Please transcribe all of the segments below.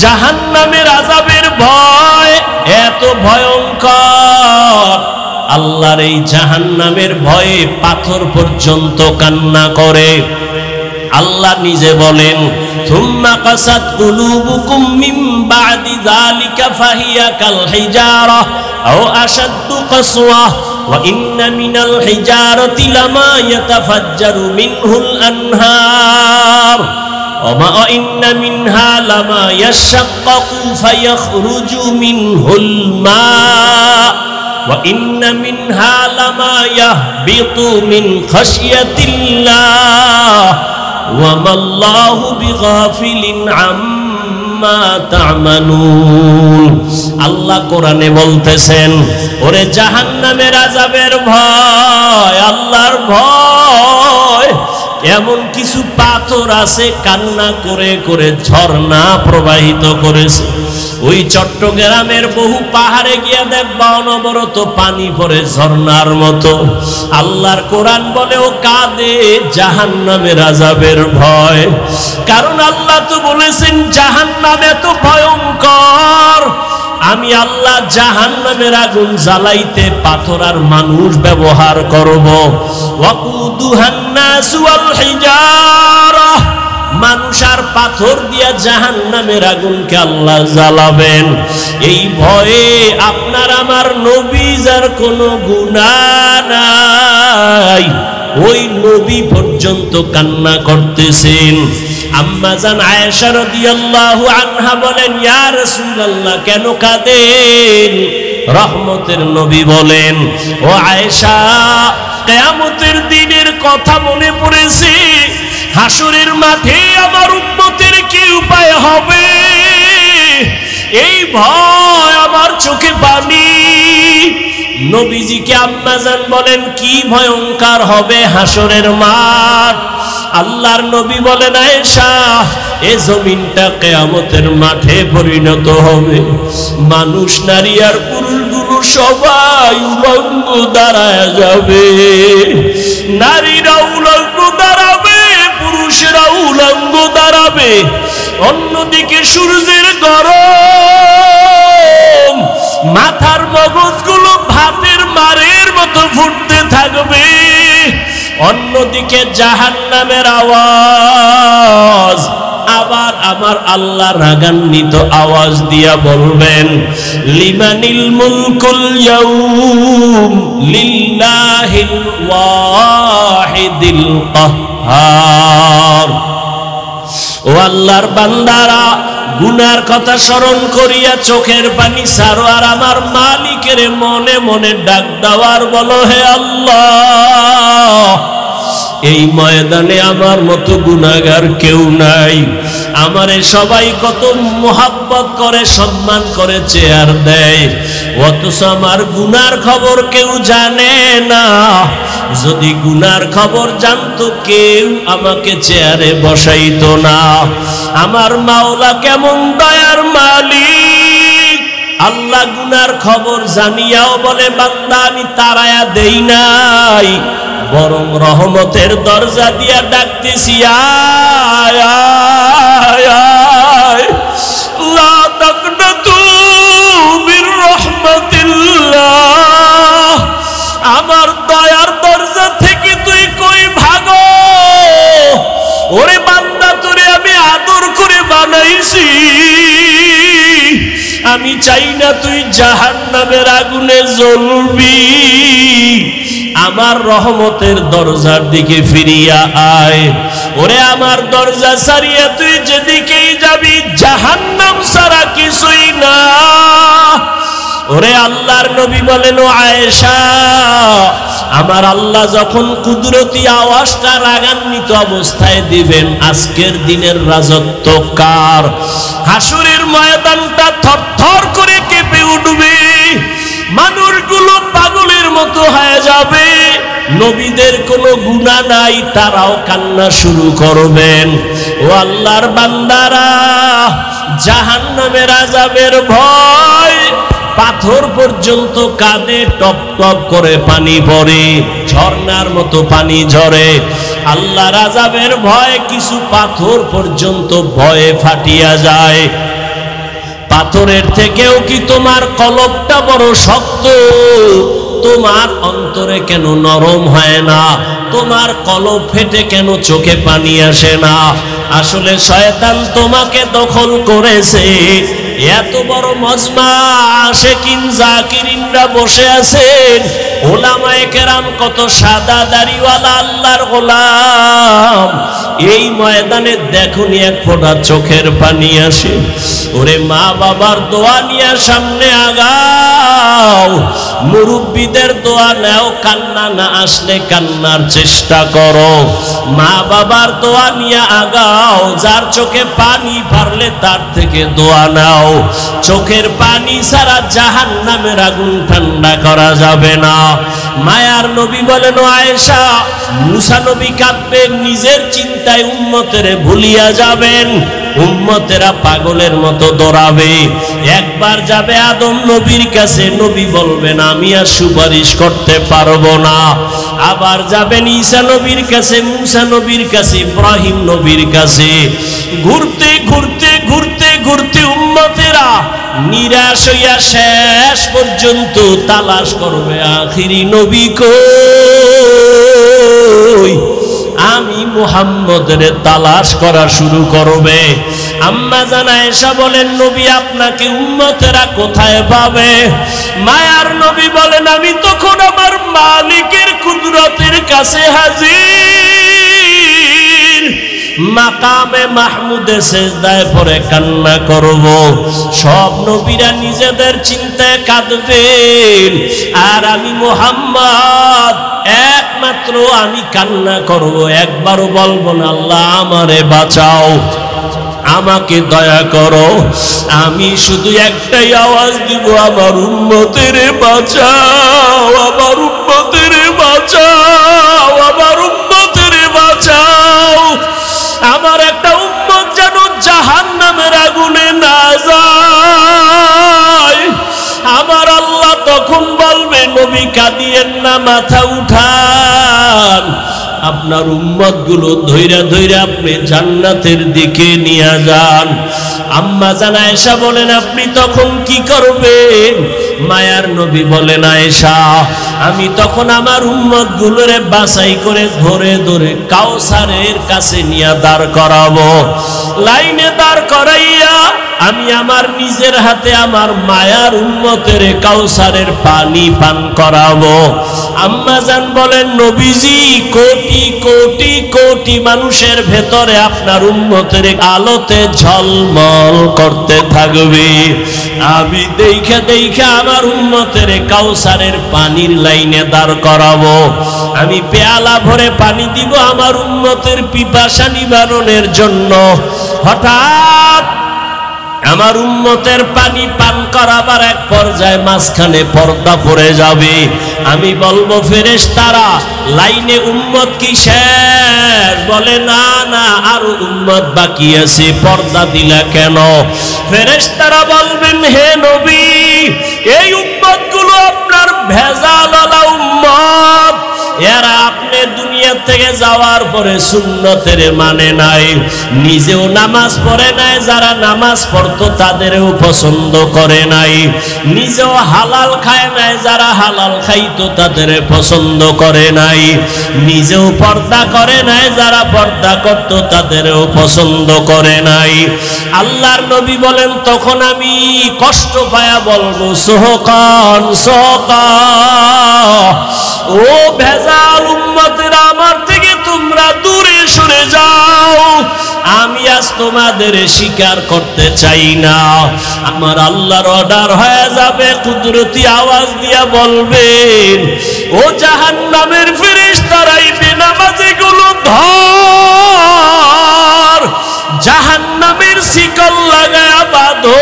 জাহান্নামের আযাবের ভয় এত ভয়ঙ্কর, আল্লাহর এই জাহান্নামের ভয়ে পাথর পর্যন্ত কান্না করে। আল্লাহ নিজে বলেন, থুম্মা কাসাত কুলুবুকুম মিন বাদি যালিকা ফাহিয়া কাল হিজারাহ আও আশাদ্দু কাসওয়া ওয়া ইন্না মিনাল হিজারাতি লামা ইয়াতাফাজ্জারু মিনহুল আনহার ওয়া ইন্না মিনহা লামা ইয়াশাক্কাকু ফায়াখরুজু মিনহুল মা ওয়া ইন্না মিনহা লামা ইয়াহবিতু মিন খাশিয়াতিল্লাহ ওয়া মাল্লাহু বিগাফিলিন আম্মা তা'মালুন। আল্লাহ কোরআনে বলতেছেন, ওরে জাহান্নামের আযাবের ভয়, আল্লাহর ভয়, এমন কিছু পাথর আছে কান্না করে করে ঝর্ণা প্রবাহিত করেছে। ওই চট্টগ্রামের বহু পাহাড়ে গিয়া দেখবা অনবরত পানি পড়ে ঝর্ণার মতো। আল্লাহর কোরআন বলে ও কাঁদে জাহান্নামের আযাবের ভয়, কারণ আল্লাহ তো বলেছেন জাহান্নাম এত ভয়ঙ্কর, আমি আল্লাহ জাহান্নামের আগুন জ্বালাইতে পাথর আর মানুষ ব্যবহার করব। ওয়াকুদুহান নাসু ওয়াল হিজারাহ, মানুষ আর পাথর দিয়া জাহান্নামের আগুনকে আল্লাহ জ্বালাবেন। এই ভয়ে আপনার আমার নবী যার কোনো গুনাহ নাই, ওই নবী পর্যন্ত কান্না করতেছেন। আম্মা জান আয়েশা রাদিয়াল্লাহু আনহা বলেন, ইয়া রাসূলুল্লাহ কেন কাঁদেন? রহমতের নবী বলেন, ও আয়েশা, কিয়ামতের দিনের কথা মনে পড়েছে, হাসরের মাঠে আমার উম্মতের কি উপায় হবে, এই ভয় আমার চোখে পানি। নবীজিকে আম্মা জান বলেন, কি ভয়ঙ্কর হবে হাসরের মাঠ? আল্লাহর নবী বলেন, আয়েশা, এই জমিনটা কিয়ামতের মাঠে পরিণত হবে, মানুষ নারী আর পুরুষগুলো সবাই উলঙ্গ দাঁড়ায় যাবে, নারীরা উলঙ্গ দাঁড়াবে, পুরুষেরা উলঙ্গ দাঁড়াবে। অন্যদিকে সূর্যের গরম, মাথার মগজগুলো ভাতের মারের মতো ফুটতে থাকবে। অন্যদিকে জাহান্নামের আওয়াজ, আবার আমার আল্লাহ রাগান্বিত আওয়াজ দিয়া বলবেন, লিমানিল মুলকুল ইয়াউম লিল্লাহিল ওয়াহিদিল কাহ্হার। ও আল্লাহর বান্দারা, গুনার কথা স্মরণ করিয়া চোখের পানি ছাড়ো, আর আমার মালিকের মনে মনে ডাক দেওয়ার বলো, হে আল্লাহ, এই ময়দানে আমার মতো গুনাহগার কেউ নাই, আমারে সবাই কত মোহাব্বত করে, সম্মান করে, চেয়ার দেয়, অথচ আমার গুনার খবর কেউ জানে না। যদি গুনার খবর জানতো কেউ আমাকে চেয়ারে বসাইতো না। আমার মাওলা কেমন দয়ার মালিক, আল্লাহ গুনার খবর জানিয়াও বলে, বান্দা আমি তাড়ায়া দেই নাই, বরং রহমতের দরজা দিয়া ডাকতেছি, আয় আয় আয়, লা তাকনাতু মির রাহমাতিল্লাহ, আমার দয়ার দরজা থেকে তুই কই ভাগো। ওরে বান্দা, তোরে আমি আদর করে বানাইছি, আমি চাই না তুই জাহান্নামের আগুনে জ্বলবি, আমার রহমতের দরজার দিকে ফিরিয়া আয়। ওরে আমার দরজা ছাড়িয়া তুই যেদিকেই যাবি, জাহান্নাম ছাড়া কিছুই না। ওরে আল্লাহর নবী বলেন, ও আয়েশা, আমার আল্লাহ যখন কুদরতি আওয়াজটা রাগান্বিত অবস্থায় দিবেন, আজকের দিনের রাজত্ব কার? হাসরের ময়দানটা থরথর করে কেঁপে উঠবে, মানুষগুলো পাগলের মতো হয়ে যাবে, নবীদের কোনো গুনাহ নাই, তারাও কান্না শুরু করবেন। ও আল্লাহর বান্দারা, জাহান্নামের আযাবের ভয়, পাথর পর্যন্ত কাঁদে, টপ টপ করে পানি পড়ে, ঝর্ণার মতো পানি ঝরে। আল্লাহর আযাবের ভয় কিছু পাথর পর্যন্ত ভয়ে ফাটিয়া যায়। পাথরের থেকেও কি তোমার কলবটা বড় শক্ত? তোমার অন্তরে কেন নরম হয় না? তোমার কলব ফেটে কেন চোখে পানি আসে না? আসলে শয়তান তোমাকে দখল করেছে। এত বড় মজমা আশিকিন জাকিরিনরা বসে আছেন, ওলামায়ে কেরাম কত সাদা দাড়িওয়ালা আল্লাহর গোলাম, এই ময়দানে দেখুনি এক ফোঁটা চোখের পানি আসে। ওরে মা বাবার দোয়া নিয়ে সামনে আগাও, মুরব্বীদের দোয়া নাও, কান্না না আসলে কান্নার চেষ্টা করো। মা বাবার দোয়া নিয়ে আগাও, যার চোখে পানি পারলে তার থেকে দোয়া নাও। চোখের পানি ছাড়া জাহান্নামের আগুন ঠান্ডা করা যাবে না। মায়ার নবী বলেন, আয়েশা, মুসা নবী কাঁদবেন, নিজের চিন্তায় উম্মতের ভুলিয়া যাবেন, উম্মতেরা পাগলের মতো দৌড়াবে। একবার যাবে আদম নবীর কাছে, নবী বলবেন আমি আর সুপারিশ করতে পারবো না। আবার যাবেন ঈসা নবীর কাছে, মুসা নবীর কাছে, ইব্রাহিম নবীর কাছে। ঘুরতে ঘুরতে ঘুরতে ঘুরতে উম্মতেরা নিরাশ হইয়া শেষ পর্যন্ত তালাশ করবে আখিরি নবী কই। আমি মুহাম্মদের তালাশ করা শুরু করবে। আম্মা জান আয়েশা বলেন, নবী আপনাকে উম্মতেরা কোথায় পাবে? মায়ার নবী বলেন, আমি তখন আমার মালিকের কুদরতের কাছে হাজির, মাকামে মাহমুদে সেজদায় পড়ে কান্না করব। সব নবীরা নিজেদের চিন্তায় কাঁদবেন, আর আমি মুহাম্মদ একমাত্র আমি কান্না করব, একবারও বলবো না আল্লাহ আমারে বাঁচাও, আমাকে দয়া করো। আমি শুধু একটাই আওয়াজ দিব, আমার উম্মতের বাঁচাও, আমার উম্মতের বাঁচাও, আমার উম্মতের বাঁচাও। আমার একটা উম্মত যেন জাহান্নামের আগুনে না যায়। আমার আল্লাহ তখন বলবে, নবী কাঁদিয়েন না, মাথা উঠান, আপনার উম্মত গুলো ধৈরা ধৈরা আপনি জান্নাতের দিকে নিয়ে যান। আম্মা জান আয়েশা বলেন, আপনি তখন কি করবেন? মায়ার নবী বলেন, আয়েশা, আমি তখন আমার উম্মত গুলোরে বাছাই করে ধরে ধরে কাউসারের কাছে নিয়ে দাঁড় করাবো। লাইনে দাঁড় করাইয়া আমি আমার নিজের হাতে আমার মায়ার উম্মতের কাউসারের পানি পান করাবো। আম্মা জান বলেন, নবীজি, কোটি কোটি কোটি মানুষের ভেতরে আপনার উম্মতের আলোতে ঝলমল করতে থাকবে। আমি দেখে দেখে আমার উম্মতের কাউসারের পানির লাইনে দাঁড় করাবো। আমি পেয়ালা ভরে পানি দিব আমার উম্মতের পিপাসা নিবারণের জন্য। হঠাৎ আমার উম্মতের পানি পান করাবার এক পর্যায়ে মাঝখানে পর্দা পড়ে যাবে। আমি বলবো, ফেরেশতারা, লাইনে উম্মত কি শেষ? বলে, না না, আরো উম্মত বাকি আছে, পর্দা দিলা কেন? ফেরেশতারা বলবেন, হে নবী, এই উম্মত গুলো আপনার ভেজালওয়ালা উম্মত, এরা আপনি দুনিয়া থেকে যাওয়ার পরে সুন্নতের মানে নাই, নিজেও নামাজ পড়ে নাই, যারা নামাজ পড়তো তাদেরও পছন্দ করে নাই, নিজেও হালাল খায় নাই, যারা হালাল খাইতো তাদের পছন্দ করে নাই, নিজেও পর্দা করে নাই, যারা পর্দা করতো তাদেরও পছন্দ করে নাই। আল্লাহর নবী বলেন, তখন আমি কষ্ট পায়া বলবো, সোহকান সোহকা, ও ভেজাল উম্মতেরা, আমার থেকে তোমরা দূরে সরে যাও, আমি আজ তোমাদের স্বীকার করতে চাই না। আমার আল্লাহর অর্ডার হয়ে যাবে, কুদরতি আওয়াজ দিয়া বলবেন, ও জাহান্নামের ফেরেশতারা, বেনামাজি গুলো ধর, জাহান্নামের শিকল লাগায়া বাঁধো।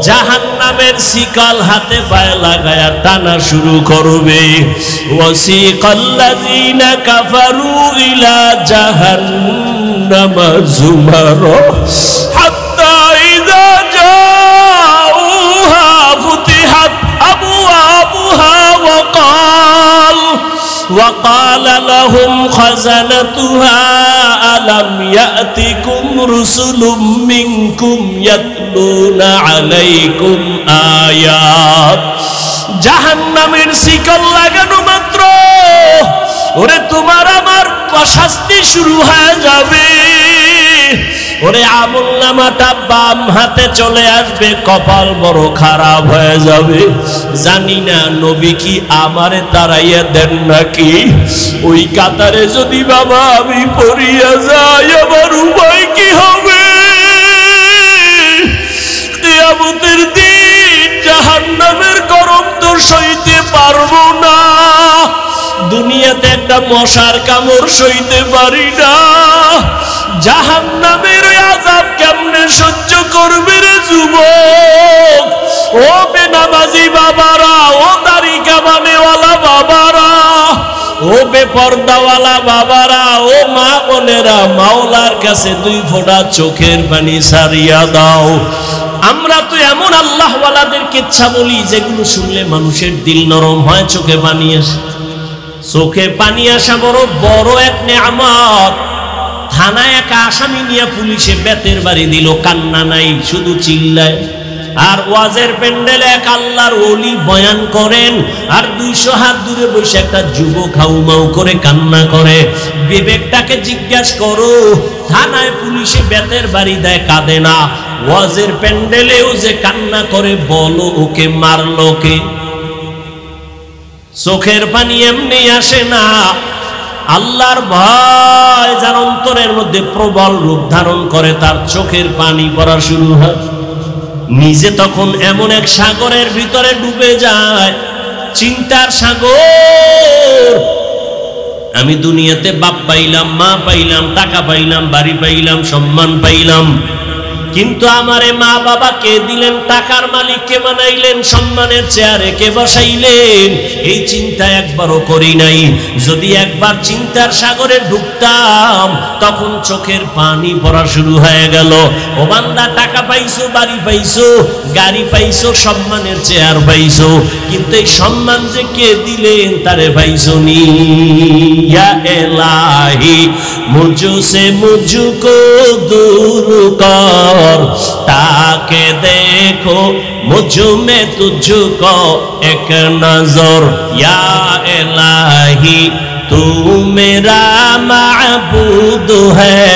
জাহান্নামের শিকল হাতে পায়ে লাগায়া টানা শুরু করবে। ওয়াসিকাল্লাযীনা কাফারু ইলা জাহান্নামা যুমারা হাত্তা ইযা জাউহা ফুতিহাত আবওয়াবুহা ওয়াকাল লাহুম খাযানাতুহা আলাম ইয়াতিকুম রুসুলুম মিনকুম ইয়াতলুনা আলাইকুম আয়াত। জাহান্নামের শিকল লাগানো মাত্র ওরে তোমার আমার শাস্তি শুরু হয়ে যাবে। ওরে আমলনামাটা বাম হাতে চলে আসবে, কপাল বড় খারাপ হয়ে যাবে। জানি না নবী কি আমারে তাড়াইয়া দেন নাকি। ওই কাতারে যদি বাবা আমি পড়িয়া যাই আমার উপায় কি হবে? কিয়ামতের দিন জাহান্নামের গরম তো সইতে পারবো না। দুনিয়াতে একটা মশার কামড় সইতে পারি না, জাহান্নামের আযাব কেমনে সহ্য করবে রে যুবক? ও বেনামাজি বাবারা, ও দাড়ি কামানেওয়ালা বাবারা, ও বেপরদাওয়ালা বাবারা, ও মা বোনেরা, মাওলার কাছে দুই ফোঁটা চোখের পানি সারিয়া দাও। আমরা তো এমন আল্লাহওয়ালাদের কিচ্ছা বলি যেগুলো শুনলে মানুষের দিল নরম হয়, চোখে পানি আসে। চোখে পানি আসা বড় বড় এক নেয়ামত। থানায় একা আসামি নিয়ে পুলিশে বেতের বাড়ি দিল, কান্না নাই, শুধু চিল্লায়। আর ওয়াজের প্যান্ডেলে এক আল্লাহর ওলি বয়ান করেন, আর 200 হাত দূরে বসে একটা যুবক হাউমাউ করে কান্না করে। বিবেকটাকে জিজ্ঞাসা করো, থানায় পুলিশে বেতের বাড়ি দেয়, কাঁদে না। ওয়াজের প্যান্ডেলেও যে কান্না করে, বলো ওকে মারলো কে? চোখের পানি এমনি আসে না। আল্লাহর ভয় যার অন্তরের মধ্যে প্রবল রূপ ধারণ করে, তার চোখের পানি পড়া শুরু হয়। নিজে তখন এমন এক সাগরের ভিতরে ডুবে যায়, চিন্তার সাগর। আমি দুনিয়াতে বাপ পাইলাম, মা পাইলাম, টাকা পাইলাম, বাড়ি পাইলাম, সম্মান পাইলাম, কিন্তু আমারে মা বাবা কে দিলেন? টাকার মালিক কে বানাইলেন? সম্মানের চেয়ারে কে বসাইলেন? এই চিন্তা একবারও করি নাই। যদি একবার চিন্তার সাগরে ডুবতাম, তখন চোখের পানি পড়া শুরু হয়ে গেল। ও বান্দা, টাকা পাইছো, বাড়ি পাইছো, গাড়ি পাইছো, সম্মানের চেয়ার পাইছো, কিন্তু এই সম্মান যে কে দিলেন তারে পাইছো নি। ইয়া ইলাহি মুঝসে মুঝকো দূর কর, ताके देखो मुझ में तुझको एक नजर। या इलाही तू मेरा माबूद है,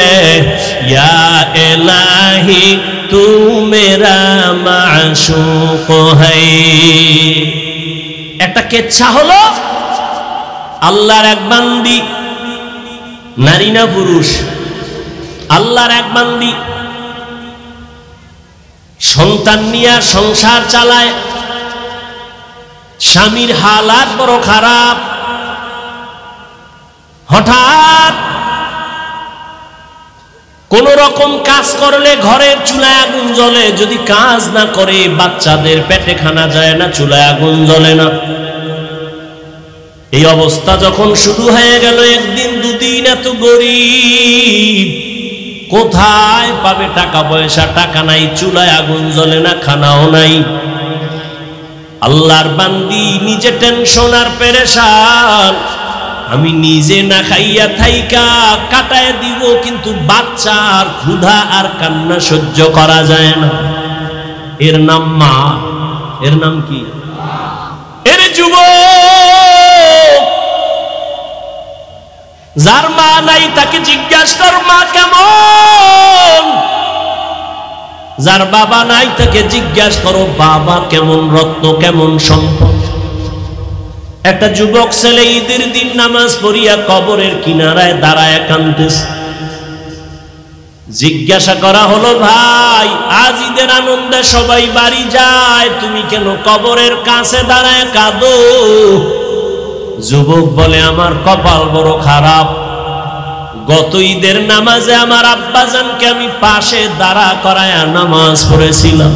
या इलाही तू मेरा माशूक है। একটা কেচ্ছা হলো, আল্লাহর এক বান্দি, নারী না পুরুষ, আল্লাহর এক বান্দি সন্তান নিয়ে সংসার চালায়। স্বামীর হালাত বড় খারাপ। হঠাৎ কোন রকম কাজ করলে ঘরের চুলায় আগুন জ্বলে, যদি কাজ না করে বাচ্চাদের পেটে খানা যায় না, চুলায় আগুন জ্বলে না। এই অবস্থা যখন শুরু হয়ে গেল, একদিন দুদিন, এত গরিব, কোথায় পাবে টাকা পয়সা? টাকা নাই, চুলায় আগুন জ্বলে না, খানাও নাই। আল্লাহর বান্দি নিজে টেনশন আর পেরেশান। আমি নিজে না খাইয়া থাইকা কাটায় দিব, কিন্তু বাচ্চার ক্ষুধা আর কান্না সহ্য করা যায় না। এর নাম মা। এর নাম কি? এর যুবক, যার মা নাই তাকে জিজ্ঞাসা কর মা কেমন। যার বাবা নাই তাকে জিজ্ঞাসা করো বাবা কেমন, রত্ন কেমন, সম্পদ। একটা যুবক ছেলে ঈদের দিন নামাজ পড়িয়া কবরের কিনারায় দাঁড়ায় কাঁদতেছে। জিজ্ঞাসা করা হলো, ভাই আজ ঈদের আনন্দে সবাই বাড়ি যায়, তুমি কেন কবরের কাছে দাঁড়ায় কাঁদো? যুবক বলে, আমার কপাল বড় খারাপ। গত ঈদের নামাজে আমার আব্বাজানকে আমি পাশে দাঁড়া করায়া নামাজ পড়েছিলাম।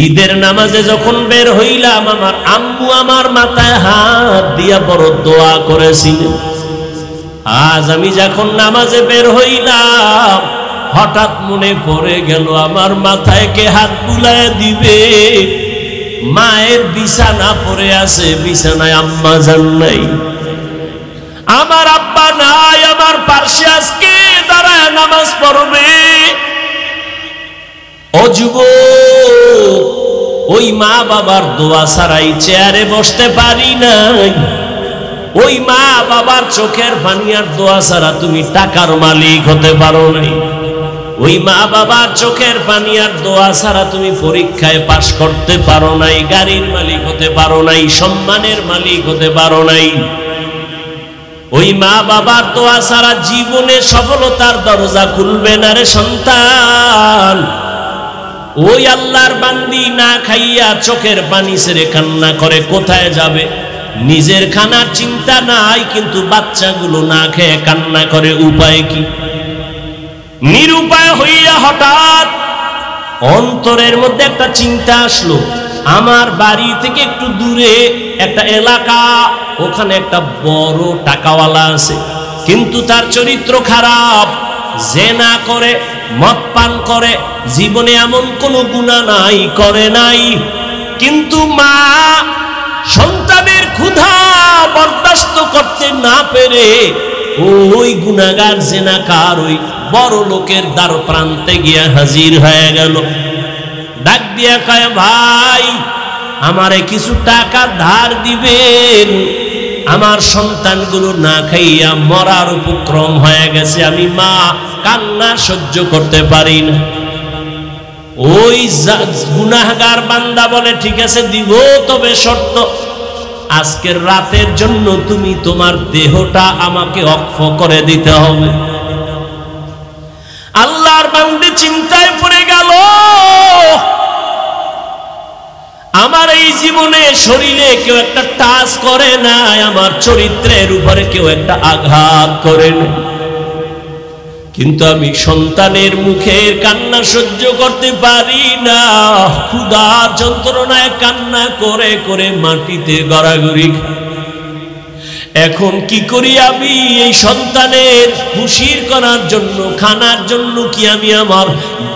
ঈদের নামাজে যখন বের হইলাম, আমার আম্মু আমার মাথায় হাত দিয়া বড় দোয়া করেছিলেন। আজ আমি যখন নামাজে বের হইলাম, হঠাৎ মনে পড়ে গেল আমার মাথায় কে হাত বুলায় দিবে। মায়ের বিছানা পড়ে আছে, বিছানায় আম্মা জান নাই। আমার আব্বার নাই আমার পাশে আজকে দাঁড়ায় নামাজ পড়বে। ও যুবক, ওই মা বাবার দোয়া ছাড়াই চেয়ারে বসতে পারি নাই। ওই মা বাবার চোখের পানি আর দোয়া ছাড়া তুমি টাকার মালিক হতে পারো নাই। ওই মা বাবার চোখের পানি আর দোয়া ছাড়া তুমি পরীক্ষায় পাশ করতে পারো নাই, গাড়ির মালিক হতে পারো নাই, সম্মানের মালিক হতে পারো নাই। ওই মা বাবার দোয়া ছাড়া জীবনে সফলতার দরজা খুলবে না রে সন্তান। ওই আল্লাহর বান্দি না খাইয়া চোখের পানি ছেড়ে কান্না করে কোথায় যাবে? নিজের খানার চিন্তা নাই, কিন্তু বাচ্চাগুলো না খেয়ে কান্না করে, উপায় কি? নিরুপায় হইয়া হঠাৎ অন্তরের মধ্যে একটা চিন্তা আসলো, আমার বাড়ি থেকে একটু দূরে একটা এলাকা, ওখানে একটা বড় টাকাওয়ালা আছে, কিন্তু তার চরিত্র খারাপ, জেনা করে, মদ পান করে, জীবনে এমন কোনো গুনাহ নাই, করে নাই। কিন্তু মা সন্তানের ক্ষুধা বরদাস্ত করতে না পেরে ওই গুনাহগার জেনাকার ওই বড় লোকের দ্বার প্রান্তে গিয়া হাজির হয়ে গেল। ডাক দিয়া কয়, ভাই আমারে কিছু টাকা ধার দিবেন, আমার সন্তানগুলো না খাইয়া মরার উপক্রম হয়ে গেছে, আমি মা কান্না সহ্য করতে পারি না। ওই গুনাহগার বান্দা বলে, ঠিক আছে দিব, তবে শর্ত, আজকের রাতের জন্য তুমি তোমার দেহটা আমাকে অক্ষ করে দিতে হবে। আল্লাহর বান্দা চিন্তায় পড়ে গেল, আমার এই জীবনে শরীরে কেউ একটা টাচ করে নাই, আমার চরিত্রের উপরে কেউ একটা আঘাত করে নাই, কিন্তু আমি সন্তানের মুখের কান্না সহ্য করতে পারি না। ক্ষুধার যন্ত্রণায় কান্না করে করে মাটিতে গড়াগড়ি খাই। এখন কি করি আমি? এই সন্তানের খুশির করার জন্য, খানার জন্য কি আমি আমার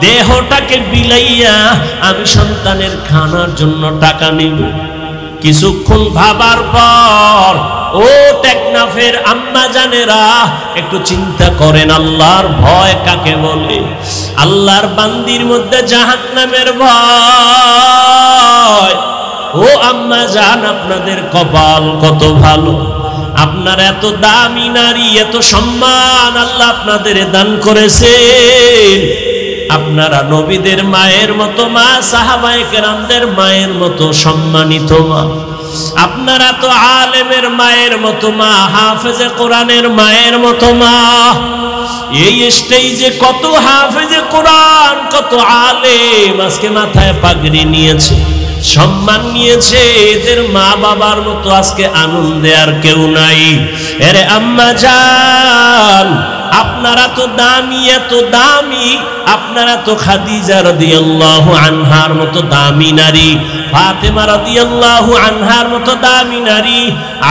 দেহটাকে বিলাইয়া আমি সন্তানের খানার জন্য টাকা নিব? কিছুক্ষণ ভাবার পর ও টেকনাফের আম্মা জানেরা একটু চিন্তা করেন, আল্লাহর ভয় কাকে বলে? আল্লাহর বান্দির মধ্যে জাহান্নামের ভয়। ও আম্মা জান, আপনাদের কপাল কত ভালো, আপনার এত দামি নারী, এত সম্মান আল্লাহ আপনাদের দান করেছেন। আপনারা নবীদের মায়ের মতো মা, সাহাবায়ে কেরামদের মায়ের মতো সম্মানিত মা, আপনারা তো আলেমের মায়ের মতো মা, হাফেজে কোরআনের মায়ের মতো মা। এই স্টেজে কত হাফেজে কোরআন, কত আলেম আজকে মাথায় পাগড়ি নিয়েছে, সম্মান নিয়েছে, এদের মা বাবার মতো আজকে আনন্দে আর কেউ নাই। এরে আম্মা জান, আপনারা তো দামি, এত দামি, আপনারা তো খাদিজা রাদিয়াল্লাহু আনহার মতো দামি নারী, ফাতেমা রাদিয়াল্লাহু আনহার মতো দামি নারী,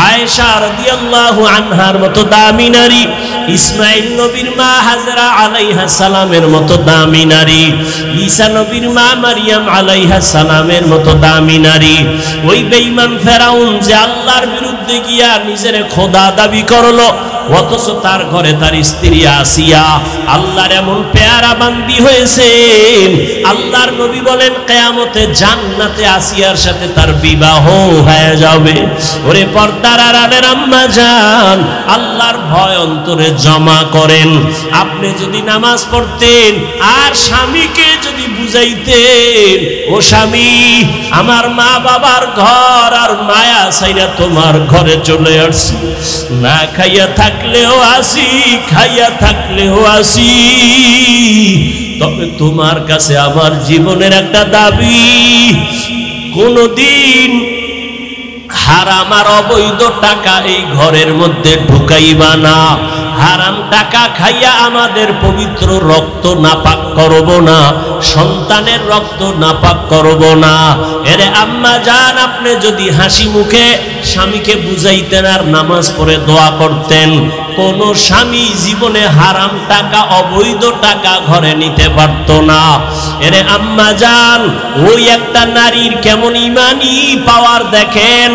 আয়েশা রাদিয়াল্লাহু আনহার মতো দামি নারী, ইসমাইল নবীর মা হাজরা আলাইহা সালামের মতো দামি নারী, ঈসা নবীর মা মারিয়াম আলাইহা সালামের মতো দামি নারী। ওই বেঈমান ফেরাউন যে আল্লাহর বিরুদ্ধে গিয়া নিজের খোদা দাবি করলো, অথচ তার ঘরে তার স্ত্রী আসিয়া আল্লাহর এমন পেয়ারা বান্দি হয়েছেন, আল্লাহর নবী বলেন কিয়ামতে জান্নাতে আসিয়ার সাথে তার বিবাহ হয়ে যাবে। ওরে পর্দার আড়ালের আম্মা জান, আল্লাহর ভয় অন্তরে জমা করেন। আপনি যদি নামাজ পড়তেন আর স্বামীকে যদি বুঝাইতেন, ও স্বামী, আমার মা বাবার ঘর আর মায়া ছাইরা তোমার ঘরে চলে আসছি, না খাইয়া থাকলেও আসি, খাইয়া থাকলেও আসি, তবে তোমার কাছে আমার জীবনের একটা দাবি, কোনদিন হারাম আর অবৈধ টাকা এই ঘরের মধ্যে ঢুকাইবা না, হারাম টাকা খাইয়া আমাদের পবিত্র রক্ত নাপাক করব না, সন্তানের রক্ত নাপাক করব না। এরে আম্মা জান, আপনি যদি হাসি মুখে স্বামীকে বুঝাইতেন আর নামাজ পড়ে দোয়া করতেন, কোন স্বামী জীবনে হারাম টাকা, অবৈধ টাকা ঘরে নিতে পারত না। এরে আম্মা জান, ওই একটা নারীর কেমন ইমানি পাওয়ার দেখেন,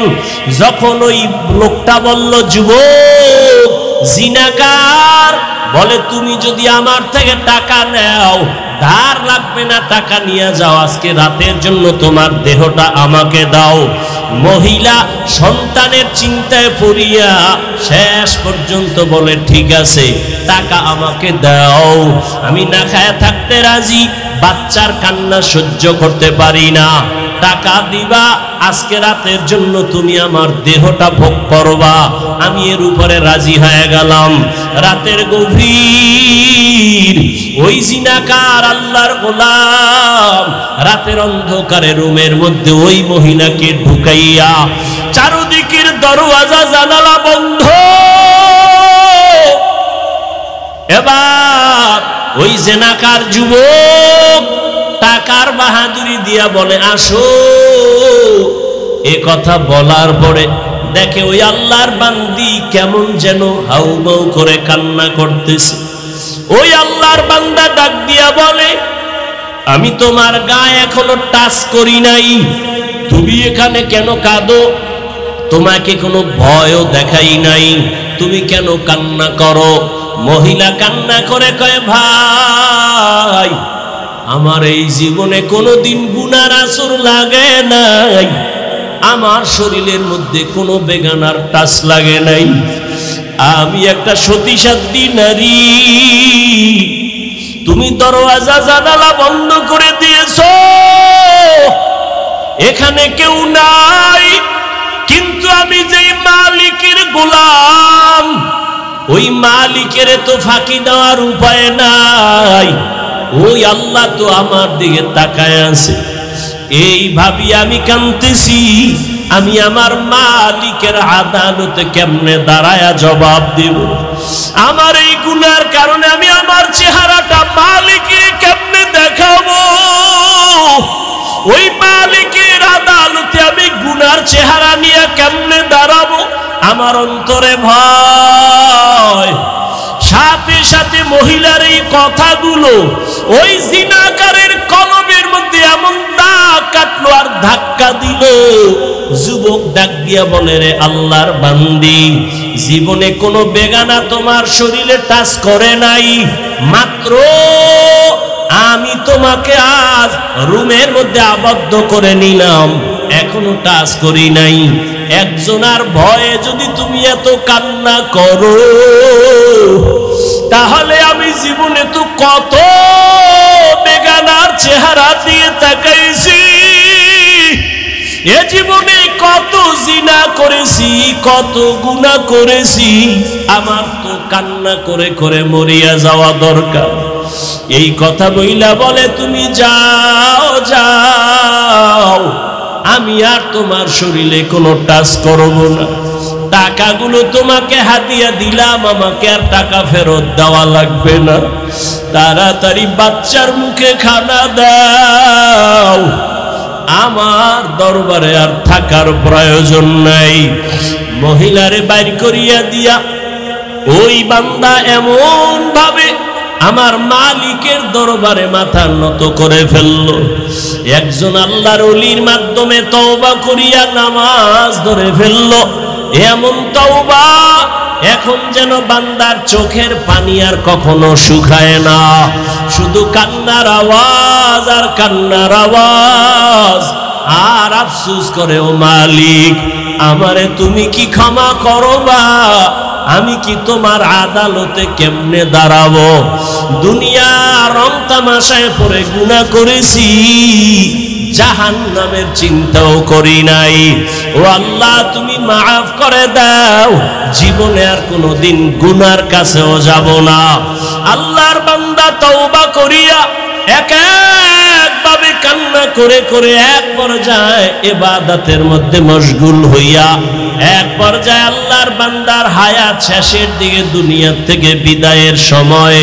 যখন ওই লোকটা বলল, যুবক জিনাকার বলে তুমি যদি আমার থেকে টাকা নাও, ধার লাগবে না, টাকা নিয়ে যাও, আজকে রাতের জন্য তোমার দেহটা আমাকে দাও। মহিলা সন্তানের চিন্তায় পড়িয়া শেষ পর্যন্ত বলে ঠিক আছে, টাকা আমাকে দাও, আমি না খায়া থাকতে রাজি, বাচ্চার কান্না সহ্য করতে পারি না, টাকা দিবা, আজকে রাতের জন্য তুমি আমার দেহটা ভোগ করবা। আমি এর উপরে রাজি হয়ে গেলাম। রাতের গভীর ওই জিনাকার আল্লাহর গোলাম রাতের অন্ধকারে রুমের মধ্যে ওই মহিলাকে ঢুকাইয়া চারদিকের দরওয়াজা জানালা বন্ধ। এবার ওই জিনাকার যুবক টাকার বাহাদুরি দিয়া বলে আসো। এ কথা বলার পরে দেখে ওই আল্লাহর বান্দি কেমন যেন হাউমাউ করে কান্না করতেছে। ওই আল্লাহর বান্দা ডাক দিয়া বলে আমি তোমার গায়ে এখনো টাচ করি নাই, তুমি এখানে কেন কাঁদো? তোমাকে কোনো ভয়ও দেখাই নাই, তুমি কেন কান্না করো? মহিলা কান্না করে কয় ভাই আমার এই জীবনে কোনোদিন গুনার আসর লাগে নাই, আমার শরীরের মধ্যে কোনো বেগানার টাচ লাগে নাই, আমি একটা সতীসাধ্বী নারী, তুমি দরওয়াজা জানালা বন্ধ করে দিয়েছো, এখানে কেউ নাই, কিন্তু আমি যেই মালিকের গোলাম ওই মালিকের তো ফাঁকি দেওয়ার উপায় নাই, ওই আল্লাহ তো আমার দিকে তাকায় আছে। এই ভাবি আমি কাঁদতেছি, আমি আমার মালিকের আদালতে কেমনে দাঁড়ায়া জবাব দেব? আমার এই গুনার কারণে আমি আমার চেহারাটা মালিকের কেমনে দেখাবো? ওই মালিকের আদালতে আমি গুনার চেহারা নিয়ে কেমনে দাঁড়াবো? আমার অন্তরে ভয়। সাথে সাথে মহিলার এই কথাগুলো ওই জিনাকারের কলবের মধ্যে এমন দাগ কাটলো আর ধাক্কা দিল। যুবক ডাক দিয়া বলে রে আল্লাহর বান্দি, জীবনে কোনো বেগানা তোমার শরীরে টাচ করে নাই, মাত্র আমি তোমাকে আজ রুমের মধ্যে আবদ্ধ করে নিলাম, এখনো টাচ করি নাই। একজনার ভয়ে যদি তুমি এত কান্না করো, তাহলে আমি জীবনে তো কত বেগানার চেহারা দিয়ে তাকাইছি, এ জীবনে কত জিনা করেছি, কত গুনাহ করেছি, আমার তো কান্না করে করে মরিয়া যাওয়া দরকার। এই কথা বইলা বলে তুমি যাও যাও, আমি আর তোমার শরীরে কোনো টাচ করব না, টাকাগুলো তোমাকে হাদিয়া দিলাম, আমাকে আর টাকা ফেরত দেওয়া লাগবে না, তাড়াতাড়ি বাচ্চার মুখে খানা দাও, আমার দরবারে আর থাকার প্রয়োজন নাই। মহিলারে বাইর করিয়া দিয়া ওই বান্দা এমন ভাবে আমার মালিকের দরবারে মাথা নত করে ফেলল। একজন আল্লাহর ওলির মাধ্যমে তওবা করিয়া নামাজ ধরে ফেলল। এমন তওবা এখন যেন বান্দার চোখের পানি আর কখনো শুকায় না, শুধু কান্নার আওয়াজ আর কান্নার আওয়াজ। আর আফসোস করে ও মালিক, আমারে তুমি কি ক্ষমা করবা? আমি কি তোমার আদালতে কেমনে দাঁড়াবো? দুনিয়া রং তামাশায় পড়ে গুনাহ করেছি, জাহান্নামের চিন্তাও করি নাই। ও আল্লাহ তুমি মাফ করে দাও, জীবনে আর কোনোদিন গুনার কাছেও যাব না। আল্লাহর বান্দা তওবা করিয়া এক একভাবে কান্না করে করে এক পর্যায়ে ইবাদতের মধ্যে মশগুল হইয়া এক পর্যায়ে আল্লাহর বান্দার হায়াত শেষের দিকে দুনিয়া থেকে বিদায়ের সময়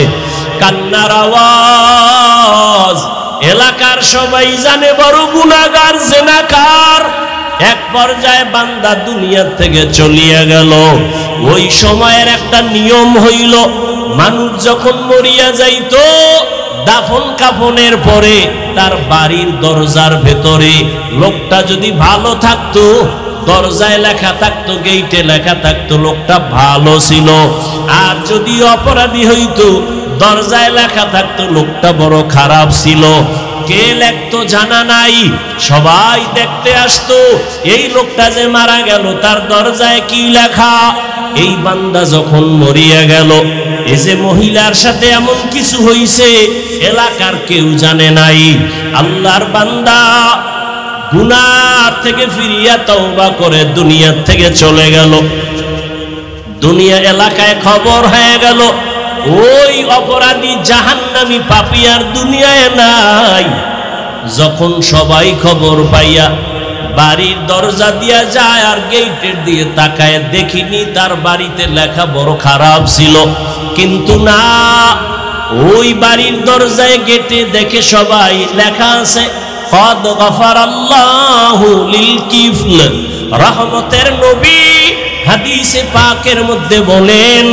কান্নার আওয়াজ এলাকার সবাই জানে বড় গুনাহগার জিনাকার। এক পর্যায়ে বান্দা দুনিয়া থেকে চলিয়া গেল। ওই সময়ের একটা নিয়ম হইল, মানুষ যখন মরিয়া যাইতো দাফন কাফনের পরে তার বাড়ির দরজার ভেতরে লোকটা যদি ভালো থাকতো দরজায় লেখা থাকতো, গেইটে লেখা থাকতো লোকটা ভালো ছিল। আর যদি অপরাধী হইতো দরজায় লেখা থাকতো লোকটা বড় খারাপ ছিল। কে লেখতো জানা নাই, সবাই দেখতে আসতো এই লোকটা যে মারা গেল তার দরজায় কি লেখা। এই বান্দা যখন মরিয়া গেল, এই যে মহিলার সাথে এমন কিছু হইছে এলাকার কেউ জানে নাই। আল্লাহর বান্দা গুনাহ থেকে ফিরিয়া তওবা করে দুনিয়া থেকে চলে গেল। দুনিয়া এলাকায় খবর হয়ে গেল ওই অপরাধী জাহান্নামী পাপী আর দুনিয়ায় নাই। যখন সবাই খবর পাইয়া বাড়ির দরজা দিয়া যায় আর গেটের দিয়ে তাকায়, দেখিনি তার বাড়িতে লেখা বড় খারাপ ছিল, কিন্তু না, ওই বাড়ির দরজায় গেটে দেখে সবাই লেখা আছে কদ গফারাল্লাহু লিল কিফল। রহমতের নবী হাদিসে পাকের মধ্যে বলেন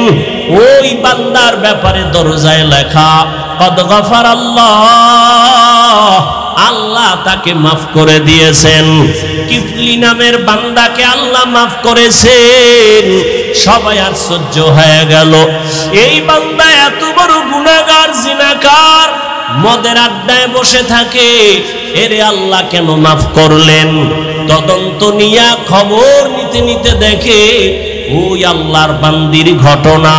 ওই বান্দার ব্যাপারে দরজায় লেখা কদ গফারাল্লাহ, আল্লাহ তাকে মাফ করে দিয়েছেন। কিফলি নামের বান্দাকে আল্লাহ মাফ করেছেন। সবাই আশ্চর্য হয়ে গেল, এই বান্দা এত বড় গুনাহগার, জিনাকার, মদের আড্ডায় বসে থাকে, এরে আল্লাহ কেন মাফ করলেন? তদন্ত নিয়া খবর নিতে নিতে দেখে ওই আল্লাহর বান্দির ঘটনা,